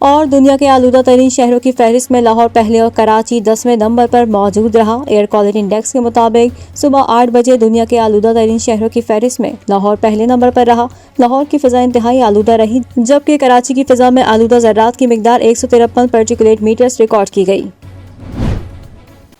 اور دنیا کے آلودہ ترین شہروں کی فہرست میں لاہور پہلے اور کراچی 10ویں نمبر پر موجود رہا۔ ایئر کوالٹی انڈیکس کے مطابق صبح 8 بجے دنیا کے آلودہ ترین شہروں کی فہرست میں لاہور پہلے نمبر پر رہا۔ لاہور کی فضا انتہائی آلودہ رہی، جبکہ کراچی کی فضا میں آلودہ ذرات کی مقدار 153 پارٹیکولیٹ میٹرز ریکارڈ کی گئی۔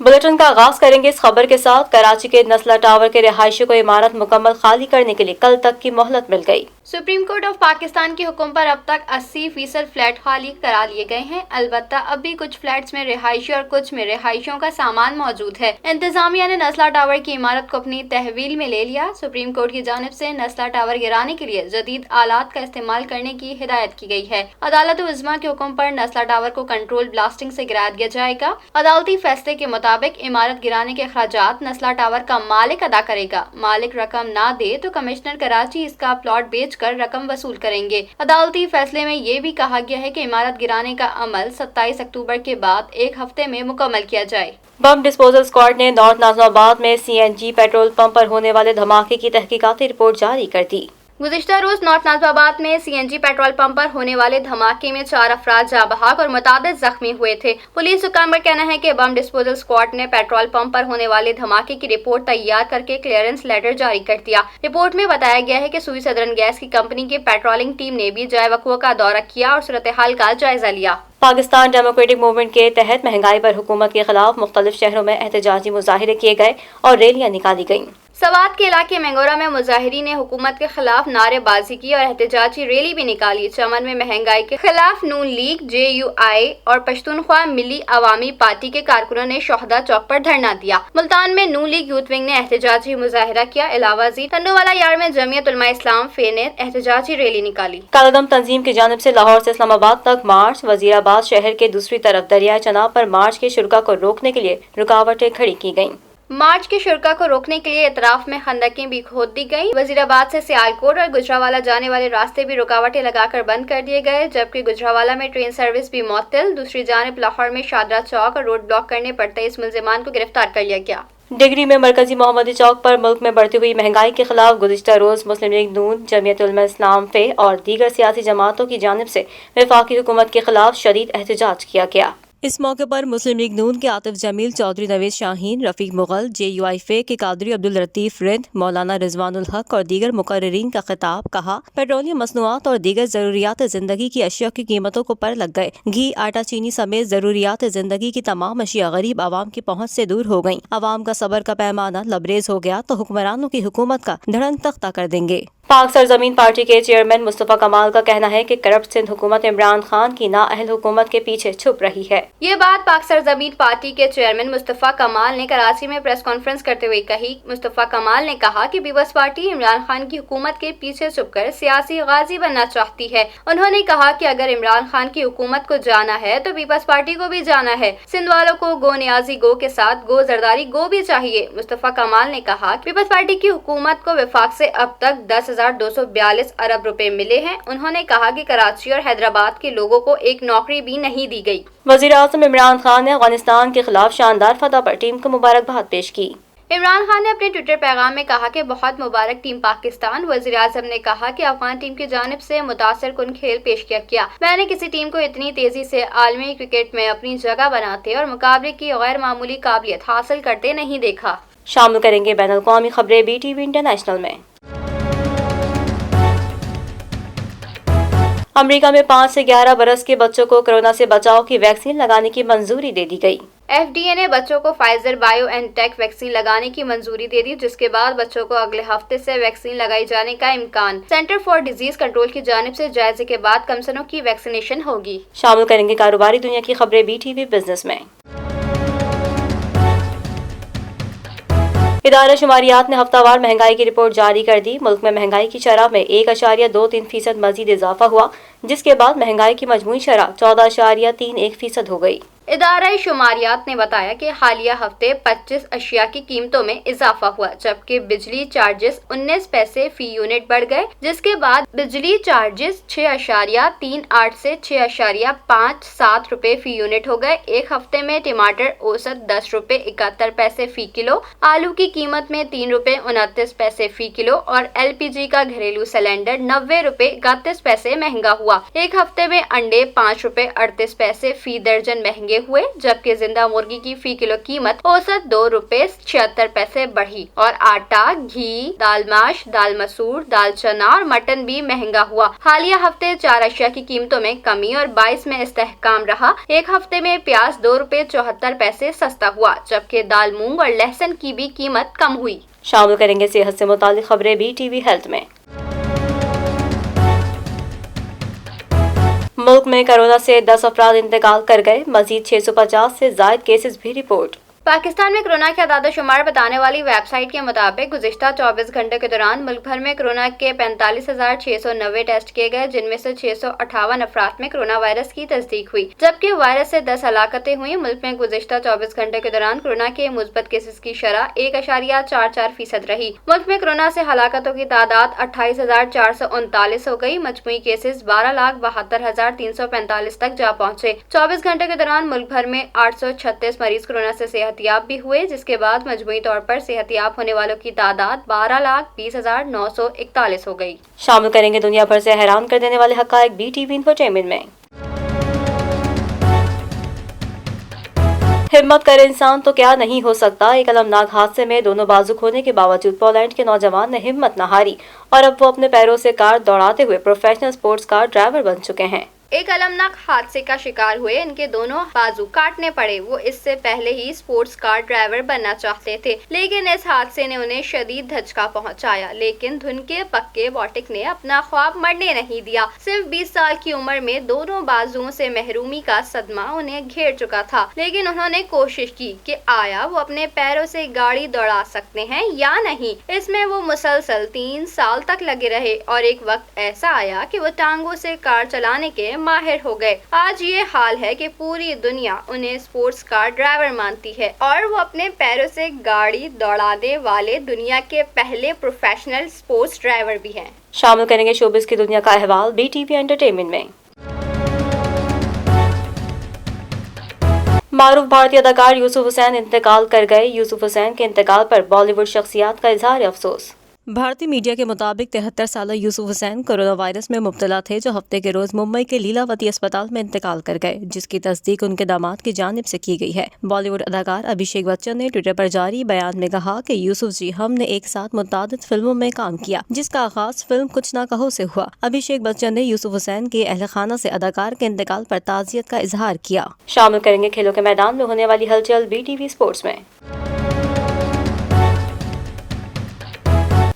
بلیٹن کا آغاز کریں گے اس خبر کے ساتھ۔ کراچی کے نسلا ٹاور کے رہائشیوں کو عمارت مکمل خالی کرنے کے لیے کل تک کی مہلت مل گئی۔ سپریم کورٹ آف پاکستان کے حکم پر اب تک 80% فلیٹ خالی کرا لیے گئے ہیں، البتہ اب بھی کچھ فلیٹس میں رہائشی اور کچھ میں رہائشیوں کا سامان موجود ہے۔ انتظامیہ نے نسلا ٹاور کی عمارت کو اپنی تحویل میں لے لیا۔ سپریم کورٹ کی جانب سے نسلا ٹاور گرانے کے لیے جدید آلات کا استعمال کرنے کی ہدایت کی گئی ہے۔ عدالت عظمیٰ کے حکم پر نسلا ٹاور کو کنٹرول بلاسٹنگ سے گرا دیا جائے گا۔ عدالتی فیصلے کے مطابق عمارت گرانے کے اخراجات نسلا ٹاور کا مالک ادا کرے گا۔ مالک رقم نہ دے تو کمشنر کراچی اس کا پلاٹ بیچ کر رقم وصول کریں گے۔ عدالتی فیصلے میں یہ بھی کہا گیا ہے کہ عمارت گرانے کا عمل 27 اکتوبر کے بعد ایک ہفتے میں مکمل کیا جائے۔ بم ڈسپوزل اسکواڈ نے نارتھ ناظم آباد میں CNG پیٹرول پمپ پر ہونے والے دھماکے کی تحقیقاتی رپورٹ جاری کر دی۔ گزشتہ روز نارتھ ناظم آباد میں CNG پیٹرول پمپ پر ہونے والے دھماکے میں 4 افراد جاں بحق اور متعدد زخمی ہوئے تھے۔ پولیس حکام کا کہنا ہے کہ بم ڈسپوزل اسکواڈ نے پیٹرول پمپ پر ہونے والے دھماکے کی رپورٹ تیار کر کے کلیئرنس لیٹر جاری کر دیا۔ رپورٹ میں بتایا گیا ہے کہ سوئی سدرن گیس کی کمپنی کی پیٹرولنگ ٹیم نے بھی جائے وقوع کا دورہ کیا اور صورتحال کا جائزہ لیا۔ پاکستان ڈیموکریٹک موومنٹ کے تحت مہنگائی پر حکومت کے خلاف مختلف شہروں میں احتجاجی مظاہرے کیے گئے اور ریلیاں نکالی گئیں۔ سوات کے علاقے مینگورہ میں مظاہرین نے حکومت کے خلاف نعرے بازی کی اور احتجاجی ریلی بھی نکالی۔ چمن میں مہنگائی کے خلاف نون لیگ، JUI اور پشتونخوا ملی عوامی پارٹی کے کارکنوں نے شہدا چوک پر دھرنا دیا۔ ملتان میں نون لیگ یوتھ ونگ نے احتجاجی مظاہرہ کیا۔ علاوہ ازیں ٹنڈووالا یار میں جمعیت علماء اسلام فے نے احتجاجی ریلی نکالی۔ کالعدم تنظیم کی جانب سے لاہور سے اسلام آباد تک مارچ۔ وزیر آباد شہر کے دوسری طرف دریائے چناب پر مارچ کے شرکاء کو روکنے کے لیے رکاوٹیں کھڑی کی گئیں۔ مارچ کے شرکاء کو روکنے کے لیے اطراف میں خندقیں بھی کھود دی گئیں۔ وزیر آباد سے سیالکوٹ اور گجرانوالہ جانے والے راستے بھی رکاوٹیں لگا کر بند کر دیے گئے، جبکہ گجرانوالہ میں ٹرین سروس بھی معطل۔ دوسری جانب لاہور میں شادرہ چوک اور روڈ بلاک کرنے پر 23 ملزمان کو گرفتار کر لیا گیا۔ ڈگری میں مرکزی محمدی چوک پر ملک میں بڑھتی ہوئی مہنگائی کے خلاف گزشتہ روز مسلم لیگ نون، جمعیت علماء اسلام فے اور دیگر سیاسی جماعتوں کی جانب سے وفاقی حکومت کے خلاف شدید احتجاج کیا گیا۔ اس موقع پر مسلم لیگ نون کے عاطف جمیل، چودھری نوید شاہین، رفیق مغل، JUI فے کے قادری عبداللطیف رند، مولانا رضوان الحق اور دیگر مقررین کا خطاب۔ کہا، پیٹرولیم مصنوعات اور دیگر ضروریات زندگی کی اشیاء کی قیمتوں کو پر لگ گئے۔ گھی، آٹا، چینی سمیت ضروریات زندگی کی تمام اشیاء غریب عوام کی پہنچ سے دور ہو گئیں۔ عوام کا صبر کا پیمانہ لبریز ہو گیا تو حکمرانوں کی حکومت کا دھڑنگ تختہ کر دیں گے۔ پاک سرزمین پارٹی کے چیئرمین مصطفیٰ کمال کا کہنا ہے کہ کرپٹ سندھ حکومت عمران خان کی نااہل حکومت کے پیچھے چھپ رہی ہے۔ یہ بات پاک سرزمین پارٹی کے چیئرمین مصطفیٰ کمال نے کراچی میں پریس کانفرنس کرتے ہوئے کہی۔ مصطفیٰ کمال نے کہا کہ پیپلز پارٹی عمران خان کی حکومت کے پیچھے چھپ کر سیاسی غازی بننا چاہتی ہے۔ انہوں نے کہا کہ اگر عمران خان کی حکومت کو جانا ہے تو پیپلز پارٹی کو بھی جانا ہے۔ سندھ والوں کو گو نیازی گو کے ساتھ گو زرداری گو بھی چاہیے۔ مصطفیٰ کمال نے کہا کہ پیپلز پارٹی کی حکومت کو وفاق سے اب تک 10,242 ارب روپے ملے ہیں۔ انہوں نے کہا کہ کراچی اور حیدرآباد کے لوگوں کو ایک نوکری بھی نہیں دی گئی۔ وزیر اعظم عمران خان نے افغانستان کے خلاف شاندار فتح پر ٹیم کو مبارکباد پیش کی۔ عمران خان نے اپنے ٹویٹر پیغام میں کہا کہ بہت مبارک ٹیم پاکستان۔ وزیر اعظم نے کہا کہ افغان ٹیم کی جانب سے متاثر کن کھیل پیش کیا۔ میں نے کسی ٹیم کو اتنی تیزی سے عالمی کرکٹ میں اپنی جگہ بناتے اور مقابلے کی غیر معمولی قابلیت حاصل کرتے نہیں دیکھا۔ شامل کریں گے بین الاقوامی خبریں BTV انٹرنیشنل میں۔ امریکہ میں 5 سے 11 برس کے بچوں کو کورونا سے بچاؤ کی ویکسین لگانے کی منظوری دے دی گئی۔ FDA نے بچوں کو فائزر بائیو این ٹیک ویکسین لگانے کی منظوری دے دی، جس کے بعد بچوں کو اگلے ہفتے سے ویکسین لگائی جانے کا امکان۔ سینٹر فار ڈیزیز کنٹرول کی جانب سے جائزے کے بعد کمسنوں کی ویکسینیشن ہوگی۔ شامل کریں گے کاروباری دنیا کی خبریں BTV بزنس میں۔ ادارہ شماریات نے ہفتہ وار مہنگائی کی رپورٹ جاری کر دی۔ ملک میں مہنگائی کی شرح میں 1.23% مزید اضافہ ہوا، جس کے بعد مہنگائی کی مجموعی شرح 14.31% ہو گئی۔ ادارہ شماریات نے بتایا کہ حالیہ ہفتے 25 اشیاء کی قیمتوں میں اضافہ ہوا، جبکہ بجلی چارجز 19 پیسے فی یونٹ بڑھ گئے، جس کے بعد بجلی چارجز 6.38 سے 6.57 روپے فی یونٹ ہو گئے۔ ایک ہفتے میں ٹماٹر اوسط 10 روپے 71 پیسے فی کلو، آلو کی قیمت میں 3 روپے 29 پیسے فی کلو اور LPG کا گھریلو سلنڈر 90 روپے 31 پیسے مہنگا ہوا۔ ایک ہفتے میں انڈے 5 روپے 38 پیسے فی درجن مہنگے ہوئے، جبکہ زندہ مرغی کی فی کلو قیمت اوسط 2 روپے 76 پیسے بڑھی اور آٹا، گھی، دال ماش، دال مسور، دال چنا اور مٹن بھی مہنگا ہوا۔ حالیہ ہفتے 4 اشیاء کی قیمتوں میں کمی اور 22 میں استحکام رہا۔ ایک ہفتے میں پیاز 2 روپے 74 پیسے سستا ہوا، جبکہ دال مونگ اور لہسن کی بھی قیمت کم ہوئی۔ شامل کریں گے صحت سے متعلق خبریں BTV ہیلتھ میں۔ ملک میں کورونا سے 10 افراد انتقال کر گئے، مزید 650 سے زائد کیسز بھی رپورٹ۔ پاکستان میں کورونا کے اعداد و شمار بتانے والی ویب سائٹ کے مطابق گزشتہ 24 گھنٹوں کے دوران ملک بھر میں کورونا کے 45,690 ٹیسٹ کیے گئے، جن میں سے 658 افراد میں کورونا وائرس کی تصدیق ہوئی، جبکہ وائرس سے 10 ہلاکتیں ہوئیں۔ ملک میں گزشتہ 24 گھنٹوں کے دوران کورونا کے مثبت کیسز کی شرح 1.44% رہی۔ ملک میں کورونا سے ہلاکتوں کی تعداد 28,439 ہو گئی۔ مجموعی کیسز 12,72,345 تک جا پہنچے۔ 24 گھنٹوں کے دوران ملک بھر میں 836 مریض کورونا سے صحت یاب بھی ہوئے، جس کے بعد مجموعی طور پر صحت یاب ہونے والوں کی تعداد 12,20,941 ہو گئی۔ شامل کریں گے دنیا بھر سے حیران کر دینے والے حقائق BTV انفوٹینمنٹ میں۔ ہمت کرے انسان تو کیا نہیں ہو سکتا۔ ایک المناک حادثے میں دونوں بازو کھونے کے باوجود پولینڈ کے نوجوان نے ہمت نہ ہاری اور اب وہ اپنے پیروں سے کار دوڑاتے ہوئے پروفیشنل سپورٹس کار ڈرائیور بن چکے ہیں۔ ایک المناک حادثے کا شکار ہوئے، ان کے دونوں بازو کاٹنے پڑے۔ وہ اس سے پہلے ہی سپورٹس کار ڈرائیور بننا چاہتے تھے، لیکن اس حادثے نے انہیں شدید دھچکا پہنچایا۔ لیکن دھن کے پکے واٹک نے اپنا خواب مرنے نہیں دیا۔ صرف 20 سال کی عمر میں دونوں بازوؤں سے محرومی کا صدمہ انہیں گھیر چکا تھا، لیکن انہوں نے کوشش کی کہ آیا وہ اپنے پیروں سے گاڑی دوڑا سکتے ہیں یا نہیں۔ اس میں وہ مسلسل 3 سال تک لگے رہے اور ایک وقت ایسا آیا کہ وہ ٹانگوں سے کار چلانے کے ماہر ہو گئے۔ آج یہ حال ہے کہ پوری دنیا انہیں سپورٹس کار ڈرائیور مانتی ہے اور وہ اپنے پیروں سے گاڑی دوڑانے والے دنیا کے پہلے پروفیشنل سپورٹس ڈرائیور بھی ہیں۔ شامل کریں گے شوبز کی دنیا کا احوال BTV انٹرٹینمنٹ میں۔ معروف بھارتی اداکار یوسف حسین انتقال کر گئے۔ یوسف حسین کے انتقال پر بالی ووڈ شخصیات کا اظہار افسوس۔ بھارتی میڈیا کے مطابق 73 سالہ یوسف حسین کورونا وائرس میں مبتلا تھے، جو ہفتے کے روز ممبئی کے لیلاوتی اسپتال میں انتقال کر گئے، جس کی تصدیق ان کے داماد کی جانب سے کی گئی ہے۔ بالی ووڈ اداکار ابھیشیک بچن نے ٹویٹر پر جاری بیان میں کہا کہ یوسف جی، ہم نے ایک ساتھ متعدد فلموں میں کام کیا، جس کا آغاز فلم کچھ نہ کہو سے ہوا۔ ابھیشیک بچن نے یوسف حسین کے اہل خانہ سے اداکار کے انتقال پر تعزیت کا اظہار کیا۔ شامل کریں گے کھیلوں کے میدان میں ہونے والی ہلچل BTV اسپورٹس میں۔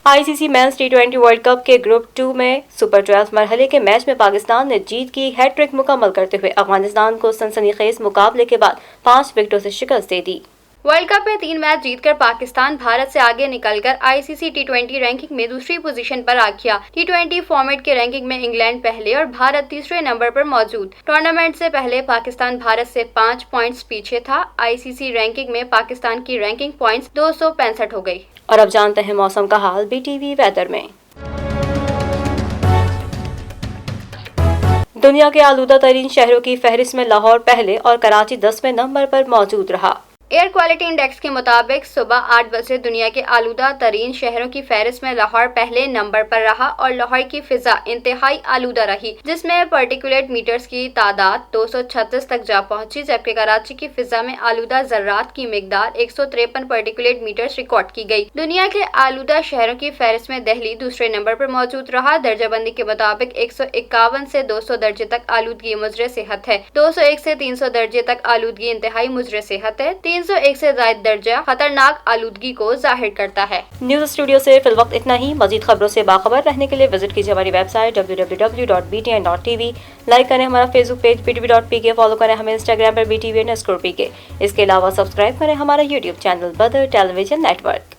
ICC men's T20 world cup کے گروپ 2 میں سپر 12 مرحلے کے میچ میں پاکستان نے جیت کی ہیٹ ٹرک مکمل کرتے ہوئے افغانستان کو سنسنی خیز مقابلے کے بعد 5 وکٹوں سے شکست دے دی۔ ورلڈ کپ میں 3 میچ جیت کر پاکستان بھارت سے آگے نکل کر ICC T20 رینکنگ میں دوسری پوزیشن پر آ گیا۔ T20 فارمیٹ کے رینکنگ میں انگلینڈ پہلے اور بھارت تیسرے نمبر پر موجود۔ ٹورنامنٹ سے پہلے پاکستان بھارت سے 5 پوائنٹس پیچھے تھا۔ ICC رینکنگ میں پاکستان کی رینکنگ پوائنٹس 265 ہو گئی۔ اور اب جانتے ہیں موسم کا حال BTV ویدر میں۔ دنیا کے آلودہ ترین شہروں کی فہرست میں لاہور پہلے اور کراچی 10ویں نمبر پر موجود رہا۔ ایئر کوالٹی انڈیکس کے مطابق صبح 8 بجے دنیا کے آلودہ ترین شہروں کی فہرست میں لاہور پہلے نمبر پر رہا اور لاہور کی فضا انتہائی آلودہ رہی، جس میں پارٹیکولیٹ میٹرز کی تعداد 236 تک جا پہنچی، جبکہ کراچی کی فضا میں آلودہ ذرات کی مقدار 153 پارٹیکولیٹ میٹرز ریکارڈ کی گئی۔ دنیا کے آلودہ شہروں کی فہرست میں دہلی دوسرے نمبر پر موجود رہا۔ درجہ بندی کے مطابق 151 سے 200 درجے تک آلودگی مضر صحت ہے، 201 سے 300 درجے تک آلودگی انتہائی مضر صحت ہے، 301 سے زائد درجہ خطرناک آلودگی کو ظاہر کرتا ہے۔ نیوز اسٹوڈیو سے فی الوقت اتنا ہی۔ مزید خبروں سے باخبر رہنے کے لیے وزٹ کیجیے ہماری ویب سائٹ www.btn.tv، لائک کریں ہمارا فیس بک پیج btv.pk، فالو کریں ہمیں انسٹاگرام پر btv_pk۔ اس کے علاوہ سبسکرائب کریں ہمارا یوٹیوب چینل بدر ٹیلی ویژن نیٹ ورک۔